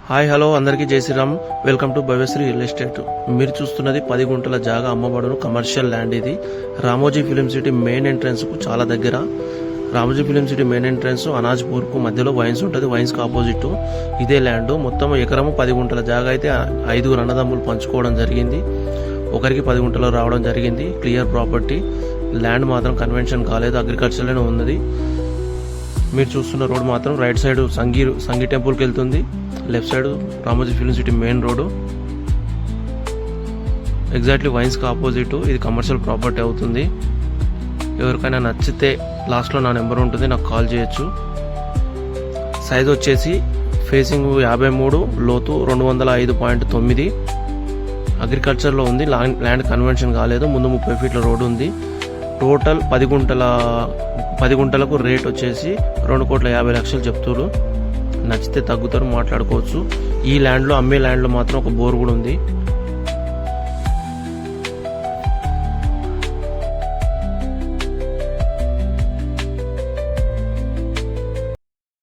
Hi hello అందరికీ జై Shriram. Welcome to Bhavyasri real estate. మీరు చూస్తున్నది 10 గుంటల జాగా అమ్మబడును కమర్షియల్ ల్యాండ్. ఇది Ramoji film city main entrance కు చాలా దగ్గర. Ramoji film city main entrance Anajpur కు మధ్యలో వైన్స్ ఉంటుంది. వైన్స్ కు ఆపోజిట్ ఇదే ల్యాండ్. మొత్తం ఎకరము 10 గుంటల జాగా అయితే 5 అన్నదమ్ములు పంచుకోవడం జరిగింది. ఒకరికి 10 గుంటలు రావడం జరిగింది. Clear property. ల్యాండ్ మాత్రం కన్వెన్షన్ కాలేదు, అగ్రికల్చర్లోనే ఉన్నది. మీరు చూస్తున్న రోడ్ మాత్రం రైట్ సైడ్ సంగీ టెంపుల్కి వెళ్తుంది, left side Ramoji film city main road. Exactly వైన్స్కి ఆపోజిట్. ఇది కమర్షియల్ ప్రాపర్టీ అవుతుంది. ఎవరికైనా నచ్చితే లాస్ట్లో నా నెంబర్ ఉంటుంది, నాకు కాల్ చేయొచ్చు. సైజ్ వచ్చేసి ఫేసింగ్ 53, లోతు 205.9. అగ్రికల్చర్లో ఉంది. ల్యాండ్ కన్వెన్షన్ కాలేదు. ముందు 30 ఫీట్ల రోడ్డు ఉంది. టోటల్ 10 గుంటలకు రేట్ వచ్చేసి 2,50,00,000 చెప్తారు. నచ్చితే తగ్గుతారు, మాట్లాడుకోవచ్చు. ఈ ల్యాండ్లో అమ్మే ల్యాండ్లో మాత్రం ఒక బోర్ కూడా ఉంది.